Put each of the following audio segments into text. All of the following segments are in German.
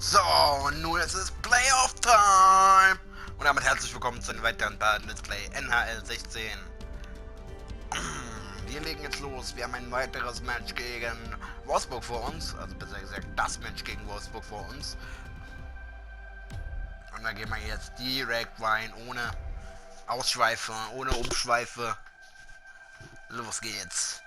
So, und nun ist es Playoff-Time! Und damit herzlich willkommen zu einem weiteren Part Let's Play NHL 16. Wir legen jetzt los. Wir haben ein weiteres Match gegen Wolfsburg vor uns. Also besser gesagt, das Match gegen Wolfsburg vor uns. Und da gehen wir jetzt direkt rein, ohne Ausschweife, ohne Umschweife. Los geht's.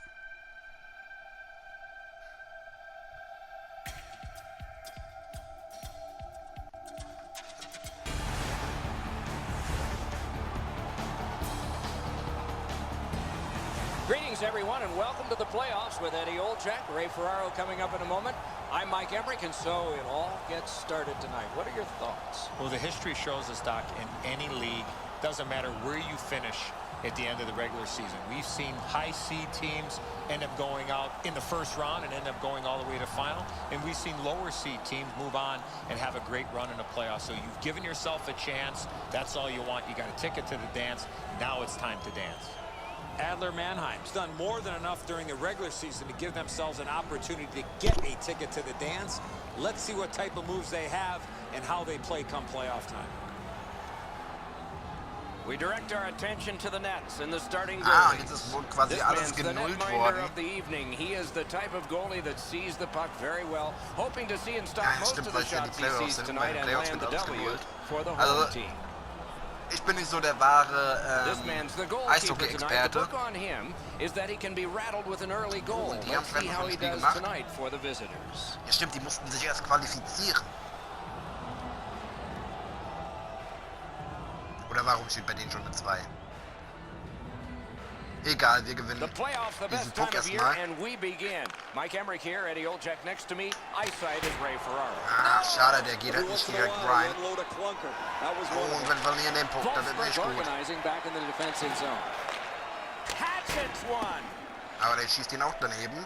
Greetings, everyone, and welcome to the playoffs with Eddie Olczyk, Ray Ferraro coming up in a moment. I'm Mike Emmerich, and so it all gets started tonight. What are your thoughts? Well, the history shows us, Doc, in any league, doesn't matter where you finish at the end of the regular season. We've seen high seed teams end up going out in the first round and end up going all the way to final, and we've seen lower seed teams move on and have a great run in the playoffs. So you've given yourself a chance. That's all you want. You got a ticket to the dance. Now it's time to dance. Adler Mannheim's done more than enough during the regular season to give themselves an opportunity to get a ticket to the dance. Let's see what type of moves they have and how they play come playoff time. We direct our attention to the nets and the starting Jetzt goalie. ist wohl quasi This alles man's the genullt netminder worden. of the evening. He is the type of goalie that sees the puck very well, hoping to see and stop Ja, most stimmt, of weil the es ja die shots he Playoffs sees sind. Bei tonight den and Playoffs land wird the W ausgenullt. for the home Also, team. ich bin nicht so der wahre This man's the goalkeeper tonight. The Eishockey-Experte. book on him is that he can be rattled with an early goal. Die Let's haben see how he Spiel does gemacht. tonight for the visitors. Ja stimmt, die mussten sich erst qualifizieren. Oder warum steht bei denen schon eine 2? Egal, wir gewinnen The playoffs, the diesen best time Puck of year, erstmal. and we begin. Mike Emmerich here, Eddie Olczyk next to me. Eyesight is Ray Ferraro. Ach, schade, der geht halt nicht direkt rein. Oh, und wir verlieren den Puck, das ist nicht Wolfburger gut. organizing back in the defensive zone. Hatchets one. Aber der schießt ihn auch daneben.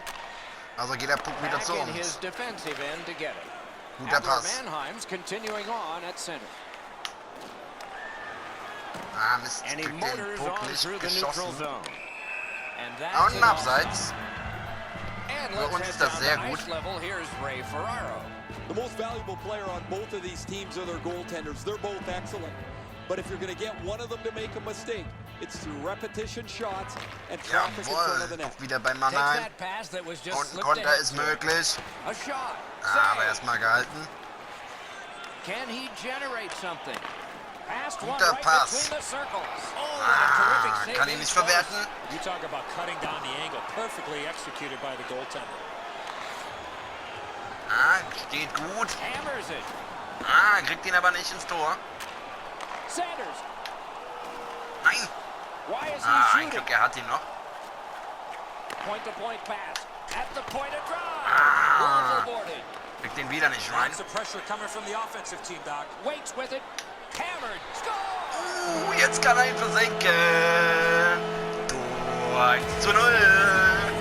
Also geht der Puck wieder Back zu in his uns. defensive end to get it. Guter Adler Pass. Mannheim's continuing on at center. Ah, Mist, And he kriegt den motors Puck on nicht through the neutral geschossen. zone. And Ah, that's und it ein off. Abseits. And Für let's uns head ist das down sehr to gut. ice level. Here's Ray Ferraro. The most valuable player on both of these teams are their goaltenders. They're both excellent. But if you're going to get one of them to make a mistake, it's through repetition shots and traffic in front of the Jawohl, net. wieder bei Takes Mannheim. that pass that was just Und ein slipped Konter ahead ist to him. möglich. A shot. Aber Save. erstmal gehalten. Can he generate something? Past one Guter right Pass. between the circles. Oh, Ah, what a terrific save kann ihn nicht verwerten. You talk about cutting down the angle, perfectly executed by the goaltender. Ah, steht gut. Hammers it. Ah, kriegt ihn aber nicht ins Tor. Sanders. Nein. Why is he Ah, ein shooting? Glück, er hat ihn noch. Point-to-point pass. At the point of drive. Ah. Overboarded. Kriegt ihn wieder nicht rein. Lots of pressure coming from the offensive team, Doc. Waits with it. Hammered. Score! Jetzt kann er ihn versenken. Tor 1:0.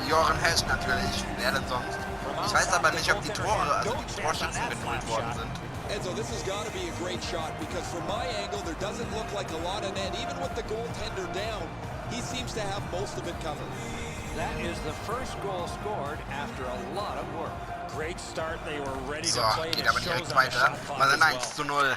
Jochen Hesch natürlich. Wer denn sonst? Ich weiß aber nicht, ob die Tore, also die Torschützen genullt worden sind. And so this has got to be a great shot because from my angle, there doesn't look like a lot of net. Even with the goaltender down, he seems to have most of it covered. That is the first goal scored after a lot of work. Great start. They were ready So, to play. geht It aber shows direkt on the weiter. shot clock Mal as ein well. 1:0.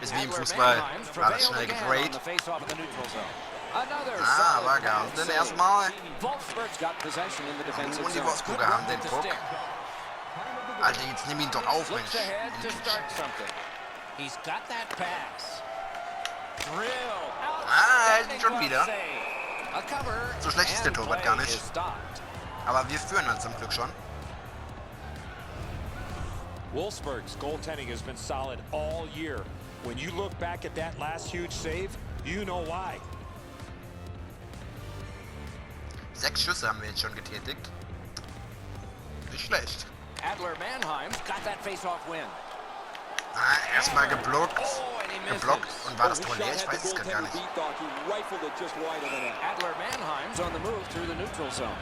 Ist wie im Adler Fußball. Mannheim's Alles prevailed schnell again gedreht. on the face-off in the neutral zone. Another Ah, solid war man gehalten save. erstmal. Wolfsburg's got possession in the defensive Und die zone. Wolfsburger Good haben run den with the Puck. stick. Alter, jetzt nimm ihn doch auf, Looks Mensch. ahead to start something. He's got that pass. Drill. Ah, Outstanding schon glove wieder. save. A cover. So schlecht ist der and Torwart play gar nicht. is stopped. Aber wir führen dann zum Glück schon. Wolfsburg's goaltending has been solid all year. When you look back at that last huge save, you know why. 6 Schüsse haben wir jetzt schon getätigt. Nicht schlecht. Adler Mannheim's got that face-off win. Ah, erstmal geblockt. Oh, and he misses. Geblockt. Und war das His Tor shot leer? Ich had weiß the es gar goaltender nicht. beat, Doc. He rifled it just wide of the net. Adler Mannheim's on the move through the neutral zone.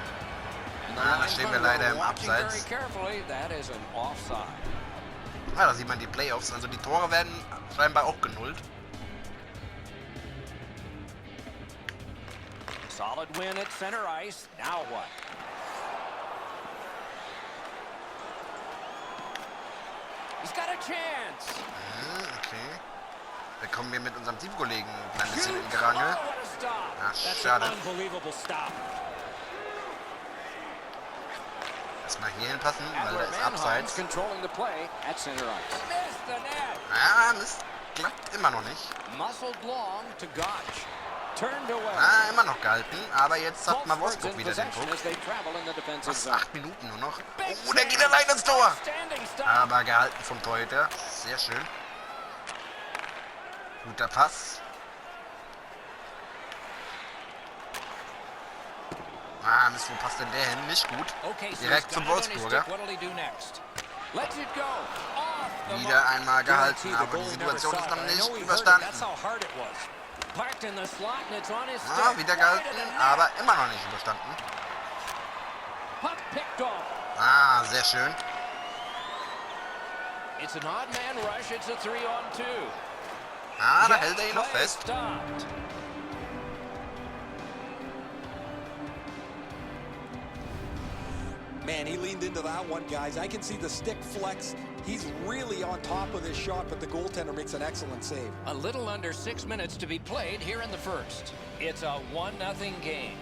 And the Ah, da linesmen stehen wir were leider im watching Abseits. very carefully. That is an offside. Ah, da sieht man die Playoffs. Also die Tore werden scheinbar auch genullt. Solid win at center ice. Now what? He's got a chance. Okay. Da kommen wir mit unserem Teamkollegen ein klein bisschen in Gerangel. Oh, what a stop. Ah, That's schade. an unbelievable stop. Erstmal hier hinpassen, weil Adler da ist Mannheim's Abseits. controlling the play at center ice. Missed the net. Ah, Mist. Klappt immer noch nicht. Muscled long to Gotch. Turned away. Ah, immer noch gehalten. Aber jetzt hat mal Wolfsburg's Wolfsburg in wieder den possession Puck. as they travel in the defensive Was? zone. 8 Minuten nur noch. Big Oh, der geht save. allein ins Tor. Outstanding stop. Aber gehalten vom Torhüter. Sehr schön. Guter Pass. Ah, Mist, wo passt denn der hin? Nicht gut. Okay, so Direkt he's zum got it on his Wolfsburger. stick. What'll he do next? Lets it go. Off the Wieder mark. einmal gehalten, aber die Situation ist noch nicht überstanden. That's how hard it was. Parked in the slot and it's on his stick. Ah, wieder gehalten, aber immer noch nicht überstanden. Puck picked off. Ah, sehr schön. It's an odd man rush. It's a 3-on-2. Ah, da hält er ihn noch Play fest. stopped. Man, he leaned into that one, guys. I can see the stick flex. He's really on top of this shot, but the goaltender makes an excellent save. A little under 6 minutes to be played here in the first. It's a 1-0 game.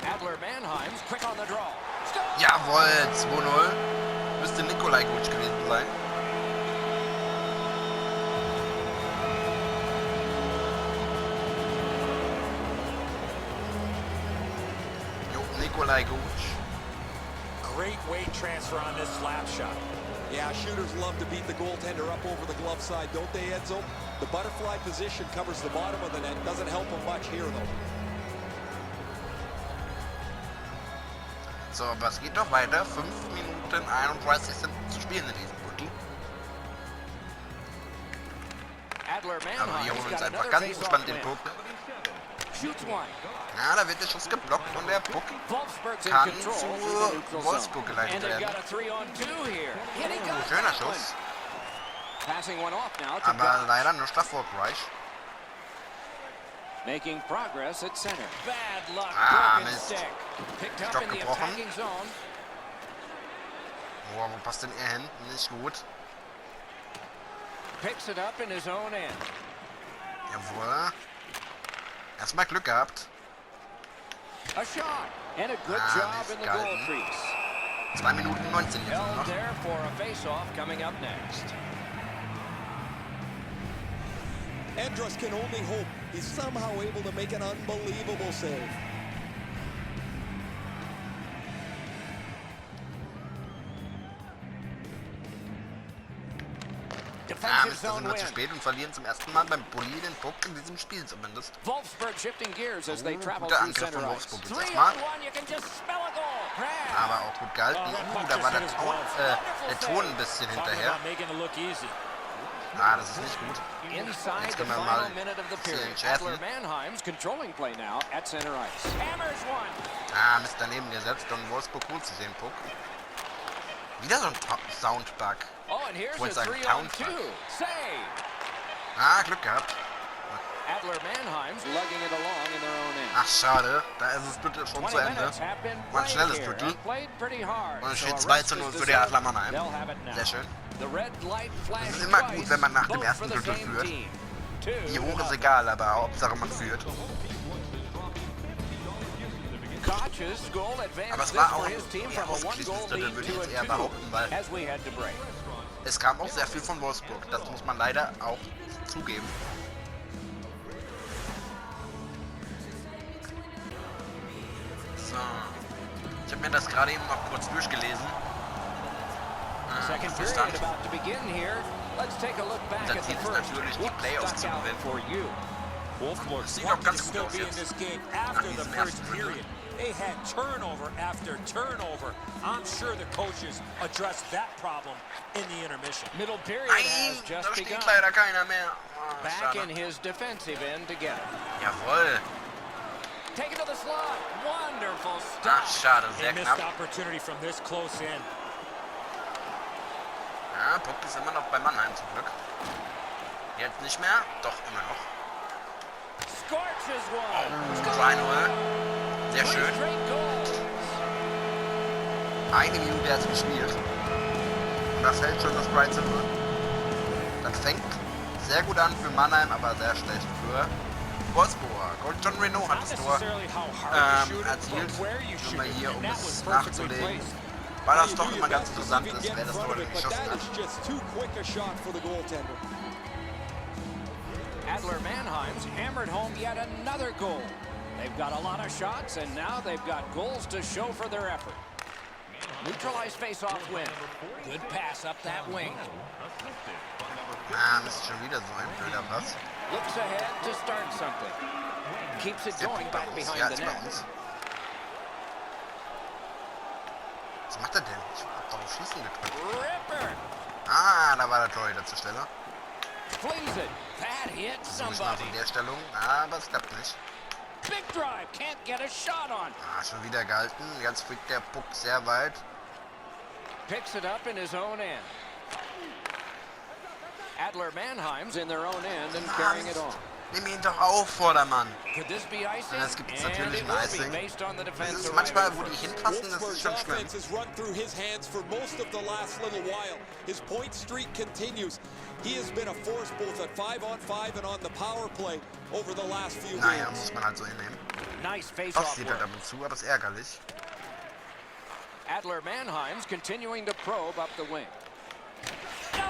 Adler Mannheim's quick on the draw. Stop! Jawohl, 2-0. Müsste Nikolai gut gewesen sein. Jo, Nikolai gut. Great weight transfer on this slap shot. Yeah, shooters love to beat the goaltender up over the glove side, don't they, Edzo? The butterfly position covers the bottom of the net. Doesn't help him much here, though. So, aber es geht noch weiter. 5 Minuten 31 sind zu spielen in diesem Viertel. Adler Aber wir Mannheim's holen uns got einfach another ganz face-off entspannt den win. Puck. Shoots one. Ja, da wird der Schuss geblockt und der Puck Wolfsburg's in kann control zu through the neutral Wolfsburg zone. geleitet And they've werden. got a 3-on-2 here. Hitting got Schöner that one. Schuss, Passing one off now to aber Gotch. leider nur erfolgreich. Making progress at center. Bad luck. Ah, Broken Mist. stick. Picked up Stock in the gebrochen. attacking zone. Boah, wo passt denn er hin? Nicht gut. Picks it up in his own end. Jawohl. Erstmal Glück gehabt. A shot. And a good Ah, job in the goal misgehalten. crease. 2 Minuten 19 jetzt nur Held noch. there for a face-off coming up next. Andrus can only hope he's somehow able to make an unbelievable save. Ah, Defensive Mist, da zone sind wir zu win. spät und verlieren zum ersten Mal beim Bulli den Puck in diesem Spiel zumindest. Wolfsburg shifting gears as they travel guter through Angriff center von ice. Wolfsburg jetzt 3 erstmal. on 1, you can just smell a goal. Grab. Aber auch gut gehalten. Da war der Ton ein bisschen Talking hinterher. about making it look easy. Ah, das ist nicht gut. Inside Jetzt the können wir final mal minute of the bisschen period. schärfen. Adler Mannheim's controlling play now at center ice. Hammers one. Ah, Mist daneben gesetzt und Wolfsburg holt sich den Puck. Wieder so ein Soundbug. Oh, and here's Wollte a sagen 3-on-2. Soundbug. Save. Ah, Glück gehabt. Adler Mannheim's lugging it along in their own end. Ach, schade. Da ist das Drittel schon 20 zu Ende. minutes have been War ein played schnelles here Drittel. and played pretty hard. Und es So steht a 2 rest zu is 0 für die deserved. Adler Mannheim. They'll have it now. Sehr schön. The red light flashed Es ist immer twice, gut, wenn man nach dem both ersten for the Drittel same führt. team. Wie hoch ist 2-0. egal, aber Hauptsache man führt. Gotch's goal Aber advanced es this war for auch his team mehr from a ausgeglichenes one-goal Drittel, lead würde ich to jetzt eher a 2 behaupten, weil as we head to break. es kam auch sehr viel von Wolfsburg. Das muss man leider auch zugeben. So. Ich habe mir das gerade eben noch kurz durchgelesen. Second Verstand. period about to begin here. Let's take a look back Unser at the Ziel ist first. natürlich, die What Playoffs stuck zu out gewinnen. for you? Wolfsburg Sieht doch wanted ganz to gut still aus be in jetzt. this game after the diesem first ersten Drittel. period. They had turnover after turnover. I'm sure the coaches addressed that problem in the intermission. Middle period Nein, has just da steht begun. leider keiner mehr. Ah, Back schade. in his defensive end together. Jawohl. Take it to the slot. Wonderful Ach, stop. schade, A sehr missed knapp. opportunity from this close in. Ja, Puck ist immer noch bei Mannheim zum Glück. Jetzt nicht mehr, doch immer noch. scorches one. 2-0. Sehr schön. Straight goals. Eine Minute hat es gespielt. Und da fällt schon das 3-0. Das fängt sehr gut an für Mannheim, aber sehr schlecht für Wolfburger. Und John Renault hat das Tor erzielt. Schon mal hier, um es nachzulegen. Weil das doch immer ganz interessant ist, wer das Tor denn geschossen hat. Adler Mannheim's hammered home yet another goal. They've got a lot of shots, and now they've got goals to show for their effort. Neutralized face-off win. Good pass up that wing. Ah, das ist schon wieder so ein blöder Pass. Looks ahead to start something. Keeps it going back behind the net. Was macht er denn? Ich hab doch auf Schießen gedrückt. Ripper! Ah, da war der Torhüter zur Stelle. Flees it. That hit Versuche ich mal somebody. von der Stellung, aber es klappt nicht. Big drive. Can't get a shot on. Ah, schon wieder gehalten. Jetzt fliegt der Puck sehr weit. Picks it up in his own end. Adler Mannheim's in their own end and carrying it on. Nimm ihn doch auf, Vordermann. Could this be icing? Das gibt es And natürlich it ein will be Icing. based on the Das defense ist arriving manchmal, wo die first. hinpassen, das ist schon Wolfsburg's schlimm. offense has run through his hands for most of the last little while. His point streak continues. He has been a force both at 5-on-5 and on the power play over the last few Naja, games. muss man halt so hinnehmen. Nice face-off Passiert halt work. ab und zu, aber ist ärgerlich. Adler Mannheim's continuing to probe up the wing. No!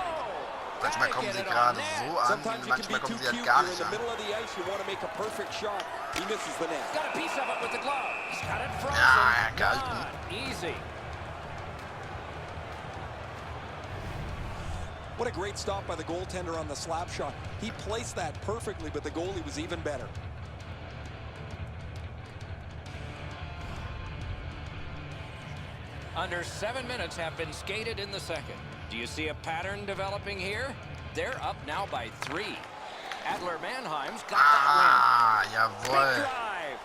Manchmal kommen sie gerade so an, Sometimes you can manchmal be kommen too sie halt cute. gar You're in nicht the an. middle of the ice. You want to make a perfect shot. He misses the net. Got a piece of it with the glove. He's got it frozen. Ja, gehalten. Not easy. What a great stop by the goaltender on the slap shot. He placed that perfectly, but the goalie was even better. Under 7 minutes have been skated in the second. Do you see a pattern developing here? They're up now by 3. Adler Mannheim's got Ah, that win. jawohl. Big drive.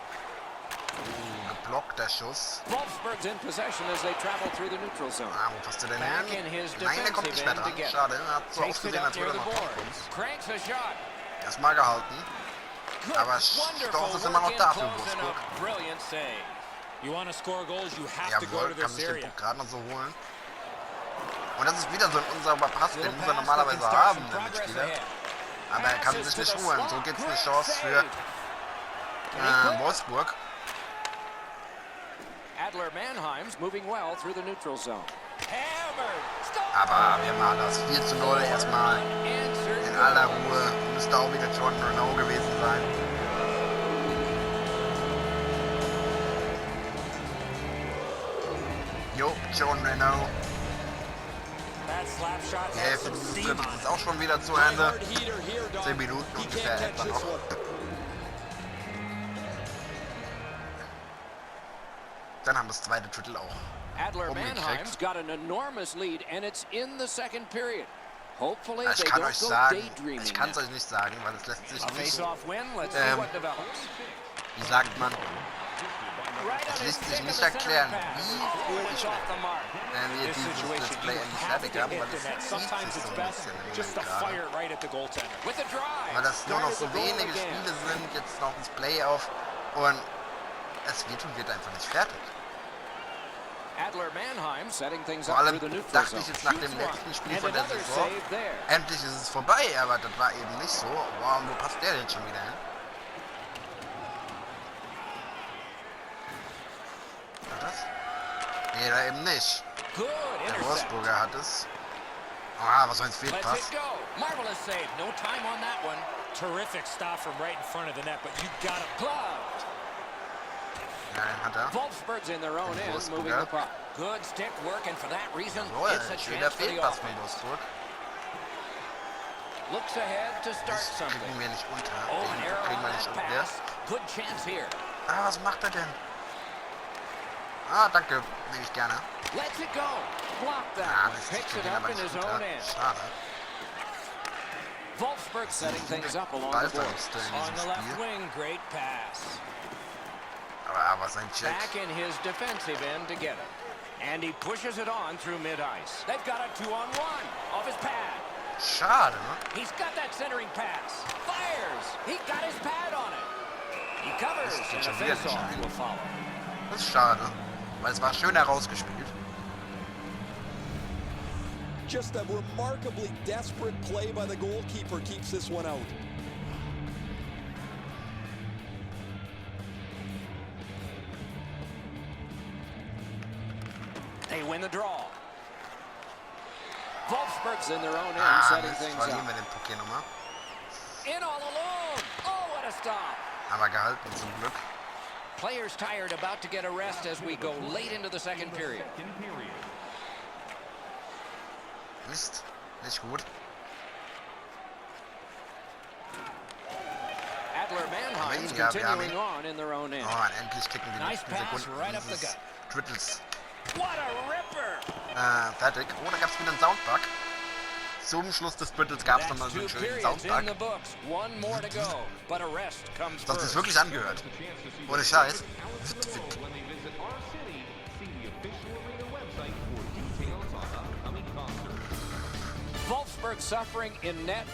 Geblockter Schuss. Wolfsburg's in possession as they travel through the neutral zone. Ah, wo passt der denn Back hin? in his Nein, der kommt nicht mehr defensive dran. end to get Schade, er hat so Takes it ausgesehen, up als near würde the er noch boards. drauf Cranks a shot. Erstmal gehalten. Good, Aber wonderful Chance ist immer noch work da in für close and Wolfsburg. a brilliant save. You want to score goals, you have to go Jawohl, to kann this sich den area. Puck gerade noch so holen. Und das ist wieder so ein unsauberer Pass, den Little muss er pass normalerweise that can start haben, some der progress Mitspieler. ahead. Aber er kann Passes sich to nicht the holen. So slot. gibt es eine Great Chance für save. Wolfsburg. Adler Mannheim's moving well through the neutral zone. Hammered. Stop. Aber wir machen das 4:0 erstmal Answered in aller Ruhe. Müsste auch wieder John Renault gewesen sein. Jo, John Renault. That slap shot Die had Hälfte some dieses steam Drittels on ist it. auch schon wieder zu High Ende. hard heater here, Don. 10 Minuten He ungefähr can't etwa catch this noch. one. Dann haben wir das zweite Drittel auch. Adler Umgekriegt. Mannheim's got an enormous lead, and it's in the second period. Hopefully Ich they kann don't euch go sagen, daydreaming. ich kann es now. euch nicht sagen, weil es lässt sich A nicht, face-off win. Let's see what develops. wie sagt man, Right on es his lässt sich stick of nicht the center erklären, pass. wie Oh, it's off the mark. wir This dieses situation, Let's Play you endlich have fertig to haben, hit weil the es net. zieht Sometimes sich it's so ein best bisschen im just to Moment fire gerade. it right at the goaltender. With the drive. Weil das nur noch Started so the goal wenige again. Spiele sind, jetzt noch ins Playoff und es wird und wird einfach nicht fertig. Adler Mannheim setting things Vor up allem through the neutral dachte zone. ich jetzt nach dem Shoots one. letzten Spiel And von der another Saison, save there. endlich ist es vorbei, aber das war eben nicht so. Wow, wo passt der jetzt schon wieder hin? War das? Nee, da eben nicht. Good Der intercept. Wolfsburger hat es. Ah, was für ein Let's Fehlpass. it go. Marvelous save. No time on that one. Terrific stop from right in front of the net, but you got to Gloved. Ja, den hat er. Wolfsburg's in their own end, Wolfsburger. moving the puck. Good stick work, and for that reason, Jawohl, it's a schöner chance for the Fehlpass von offense. Wolfsburg. Looks ahead to start Das something. kriegen wir nicht unter. Oh, an Den error kriegen on wir nicht that unter. pass. Good chance here. Ah, was macht er denn? Ah, danke. Nehme ich gerne. Lets it go. Block Ah, that. das Picks kriegen it wir up aber in nicht his unter. own end. Schade. Wolfsburg setting things up along the Ballverluste boards. in On the diesem left Spiel. wing, great pass. Aber sein Check. Back in his defensive end to get it. And he pushes it on through mid-ice. They've got a 2-on-1 off his pad. Schade, ne? He's got that centering pass. Fires. He got his pad on it. recovers, Das geht and a schon wieder nicht face-off rein. will follow. Das ist schade, weil es war schön herausgespielt. Just a remarkably desperate play by the goalkeeper keeps this one out. They win the draw. Wolfburg's in their own end, Ah, setting Mist, things verlieren up. wir den Puck hier nochmal. In all alone. Oh, what a stop. Aber gehalten zum Glück. Players tired, about to get a rest as we go late into the second period. Mist, nicht gut. Adler Mannheim's Ja, wir haben continuing ihn. on in their own end. Oh, und endlich kicken die Nice letzten pass Sekunden right up the dieses gut. Drittels What a ripper. fertig. Oh, da gab es wieder einen Soundbug. Zum Schluss des Drittels gab es That's nochmal so two einen schönen periods in the Soundbug. books. One more to go, but a rest comes Das ist first. wirklich angehört. Ohne Scheiß. Wolfsburg suffering in net.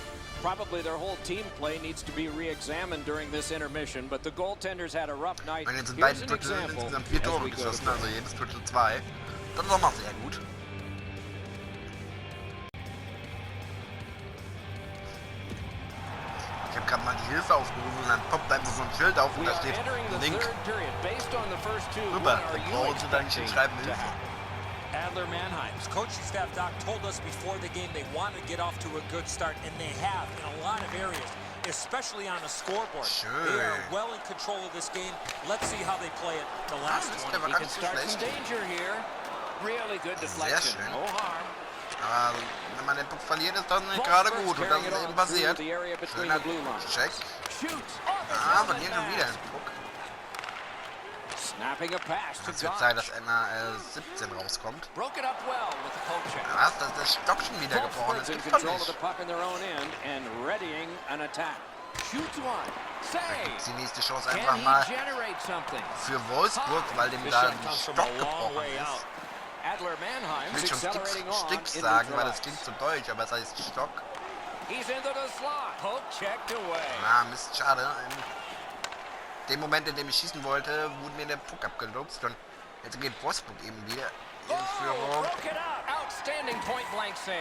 Probably their whole team play needs to be re-examined during this intermission, but the goaltenders had a rough night. Und jetzt sind Here's beiden an Drittel example insgesamt 4 as Tore we go to geschossen, break. also jedes Drittel 2. Das ist auch mal sehr gut. Ich habe gerade mal die Hilfe aufgerufen und dann poppt einfach so ein Schild auf und We da are steht entering the Link third period. Based on the first two, rüber. what are Da you brauchen sie dann nicht expecting schreiben to Hilfe. happen? Adler Mannheim's coaching staff, Doc, told us before the game they want to get off to a good start, and they have in a lot of areas, especially on the scoreboard. Sure. They are well in control of this game. Let's see how they play it the last Das ist 20. aber He gar can nicht so start some schlecht. danger here. Really good deflection. schön. No harm. Aber wenn man den Puck verliert, ist das nicht gerade gut. Und das ist eben passiert. The area between Schöner the blue lines. Check. Shoots. Oh, the Ah, helmet verlieren schon wieder pass. den Puck. Snapping a pass to Es wird Zeit, Gotch. dass NHL 17 rauskommt. Broke it up well with the poke check. Was? Das ist der Stock schon wieder gebrochen. Wolfsburg's Das in gibt's doch control of the nicht. puck in their own end and readying an attack. Shoots one. Da Save. gibt's die nächste Chance Can einfach he mal generate something? für Wolfsburg, weil dem This da shot ein comes from Stock a long gebrochen way out. ist. Adler Ich Mannheim's will schon accelerating on Sticks in sagen, weil neutral das ice. klingt so deutsch, aber es heißt Stock. He's into the slot. Poke checked away. Ah, Mist, schade. In dem Moment, in dem ich schießen wollte, wurde mir der Puck abgelupst und jetzt geht Wolfsburg eben wieder in Oh, Führung. broke it up. Outstanding point-blank save.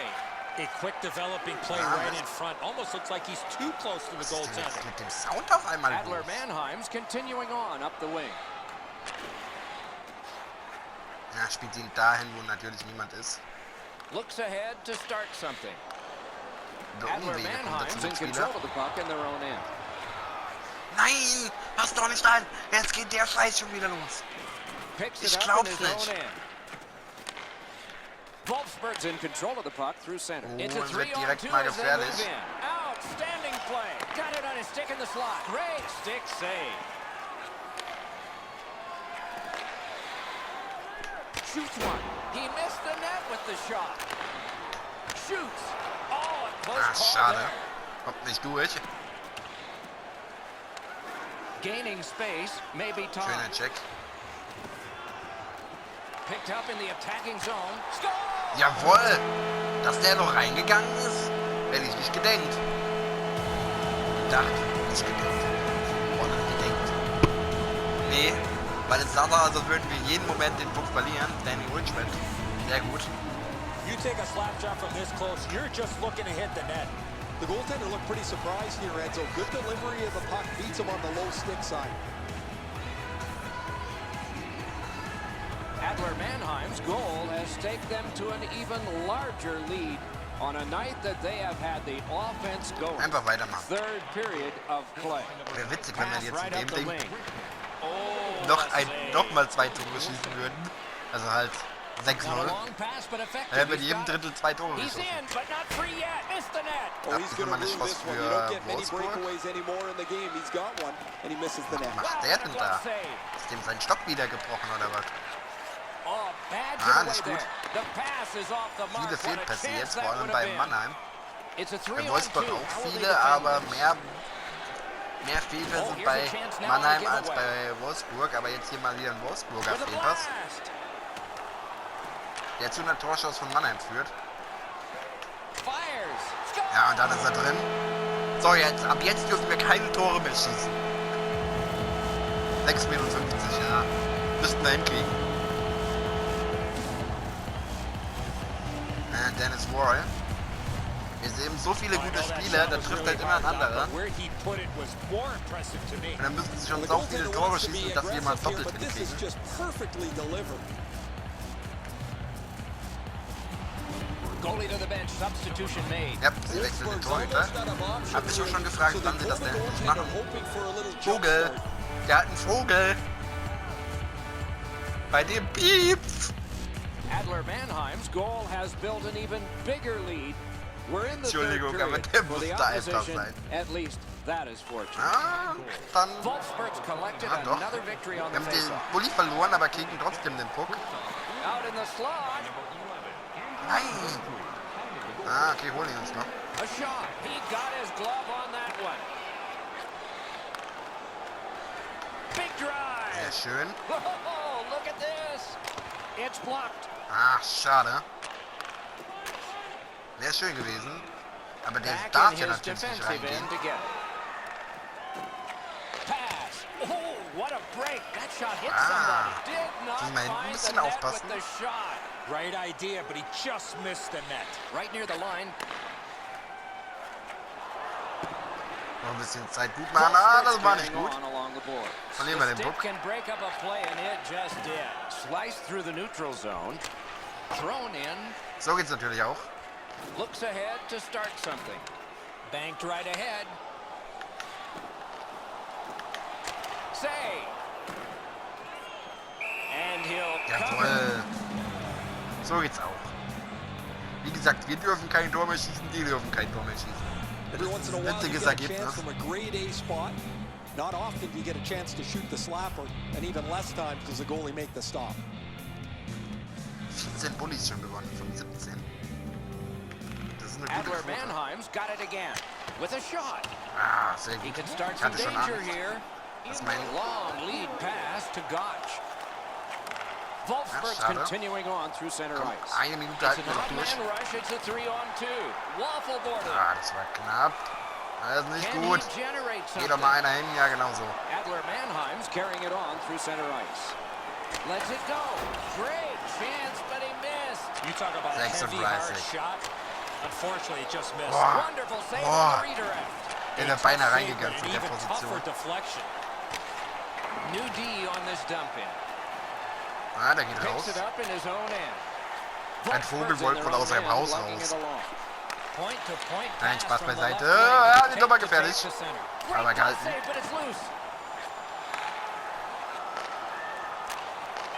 A quick developing play Ah, right das- in front. Almost looks like he's too close to the Was ist denn jetzt goaltender. mit dem Sound auf einmal Adler los? Mannheim's continuing on up the wing. Ja, spielt ihn dahin, wo natürlich niemand ist. Looks ahead to start something. Über Adler Umwege kommt er Mannheim's zum in Mitspieler. control of the puck in their own end. Nein, pass doch nicht rein. Jetzt geht der Scheiß schon wieder los. Picks Ich it up glaub's in his nicht. own end. Wolfsburg's in control of the puck through center. Oh, It's a es wird 3-on-2 direkt mal as they gefährlich. move in. Outstanding play. Got it on his stick in the slot. Great stick save. Shoots one. He missed the net with the shot. Shoots. Oh, a close Ah, call schade. there. Kommt nicht durch. Gaining space, maybe time. Schöner Check. Picked up in the attacking zone. Score! Jawohl. Dass der noch reingegangen ist, hätte ich nicht gedenkt. Gedacht, nicht gedenkt. Oder gedenkt. Nee, weil es sah so aus, als würden wir jeden Moment den Puck verlieren. Danny Richmond. Sehr gut. You take a slap shot from this close, you're just looking to hit the net. The goaltender looked pretty surprised here, Enzo. Good delivery of the puck beats him on the low stick side. Adler Mannheim's goal has taken them to an even larger lead on a night that they have had the offense going. Einfach weitermachen. Third period of play. Wäre witzig, wenn wir Pass jetzt right in up dem the Ding wing. Oh, noch, a save. mal 2 Tore schießen würden. Also halt Not a 6-0. long pass, but effective. Dann hätten wir in He's jedem got it. Drittel 2 Tore He's geschossen. in, but not free yet. Missed the net. Oh, Ja, he's das going war to meine ruin Chance this one. für You don't get many Wolfsburg. breakaways anymore in the game. He's got one, and he misses the net. Was macht der denn da? Ist dem sein Stock wieder gebrochen oder was? Oh, bad Ah, giveaway nicht gut. there. The pass is off the mark. Viele What a Fehlpässe chance jetzt, that vor allem would bei have been. Mannheim. It's a Bei 3-on-2. Wolfsburg auch How will they viele, defend aber this? mehr Fehlpässe Oh, here's bei a chance now Mannheim to give als away. bei Wolfsburg. Aber jetzt hier mal wieder ein Wolfsburger With a Fehlpass, blast. der zu einer Torschuss von Mannheim führt. Fires. Score. Ja, und dann ist er drin. So, ab jetzt dürfen wir keine Tore mehr schießen. 6,50 Meter, ja. Müssten wir hinkriegen. Dennis Wall. Wir sehen so viele gute Spieler, da trifft halt immer ein anderer. Und dann müssten sie schon so viele Tore schießen, dass wir mal doppelt hinkriegen. Goalie to the bench, substitution made. Ja, sie wechseln den Torhüter. Hab mich auch schon gefragt, wann sie das denn endlich machen. Vogel! Der hat einen Vogel! Bei dem piept's! Adler Mannheim's goal has built an even bigger lead. We're in the third Entschuldigung, aber period. der For the musste einfach opposition, sein. at least that is fortunate. Ah, dann... Wolfburger's collected Ah, doch. another victory on Wir the haben den faceoff. Bulli verloren, aber kriegen trotzdem den Puck. Out in the slot. Nein! Ah, okay, holen ihn uns noch. A shot. He got his glove on that one. Big drive. Sehr schön. Oh, look at this. It's blocked. Ah, schade. Wäre schön gewesen. Aber der Back darf in ja his natürlich nicht defensive reingehen. end to get it. Pass. Oh, what a break. That shot hit somebody. Did not Müssen wir hinten ein find bisschen the net aufpassen. with the shot. Great idea, but he just missed the net. Right near the line. Noch ein bisschen Zeit gut machen. Ah, das war nicht gut. On along the boards. Verlieren wir The den stick Puck. can break up a play, and it just did. Sliced through the neutral zone. Thrown in. So geht's natürlich auch. Looks ahead to start something. Banked right ahead. Save. And he'll cover. Jawohl. So geht's auch. Wie gesagt, wir dürfen kein Tor mehr schießen, die dürfen kein Tor mehr schießen. Every once in a Ein while, you witziges get a Ergebnis. chance from a grade A spot. Not often do you get a chance to shoot the slapper, and even less times does the goalie make the stop. 14 Bullies schon gewonnen von 17. Das ist eine gute Adler Quote. Mannheim's got it again with a shot. Ah, sehr He gut. can start Ich some hatte schon danger Angst. here. Das ist mein... Long lead pass to Gotch. Wolfburger's schade. continuing on through center Komm, ice. eine Minute It's halten an wir noch durch. odd man rush. It's a 3-on-2. Waffle boarded. Ah, das war knapp. Das ist nicht Can gut. he generate Geht something? doch mal einer hin, ja genau so. Adler Mannheim's carrying it on through center ice. Lets it go. Great chance, but he missed. You talk about a heavy, 36. hard shot. Unfortunately, it just missed. Boah. Wonderful save Boah. on the redirect. Der wäre beinahe Save, reingegangen but von an der even Position. tougher deflection. New D on this dump in. Ah, der geht Picks raus. it up in his own end. Ein Vogel Wolfsburg's wollte in wohl their aus seinem own Haus end, lugging raus. it along. Point-to-point Nein, pass Spaß from the beiseite. left wing. Ja, die Take Nummer to gefährlich. take to center. Aber Great gehalten. save, but it's loose.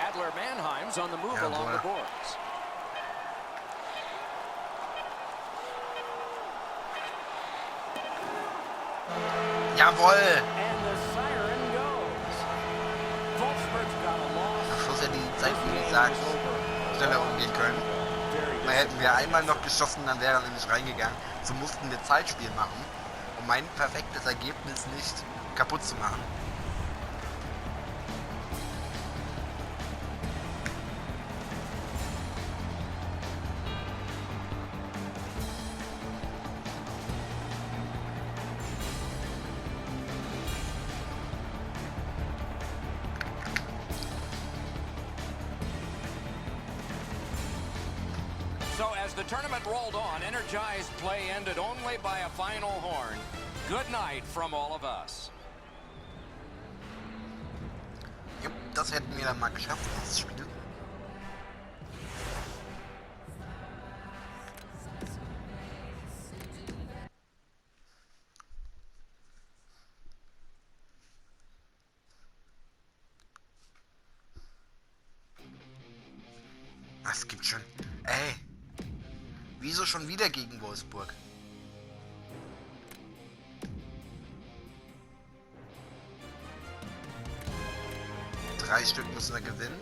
Adler Mannheim's on the move along Jawohl. the boards. Jawohl! And the siren goes. Wolfsburg's got a loss. Am Schluss hätte die Zeit, This wie game gesagt, is over. schneller umgehen können. Weil hätten wir einmal noch geschossen, dann wäre er nämlich reingegangen. So mussten wir Zeitspiel machen, um mein perfektes Ergebnis nicht kaputt zu machen. So as the tournament rolled on, energized play ended only by a final horn. Good night from all of us. Jupp, das hätten wir dann mal geschafft, das Spiel. Was gibt schon? Ey! Wieso schon wieder gegen Wolfsburg? Drei Stück müssen wir gewinnen.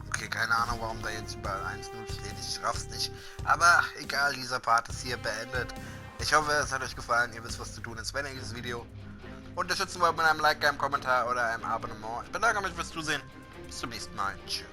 Okay, keine Ahnung, warum da jetzt überall 1-0 steht. Ich raff's nicht. Aber egal, dieser Part ist hier beendet. Ich hoffe, es hat euch gefallen. Ihr wisst, was zu tun ist. Wenn ihr dieses Video unterstützen wollt mit einem Like, einem Kommentar oder einem Abonnement. Ich bedanke mich fürs Zusehen. Bis zum nächsten Mal. Tschüss.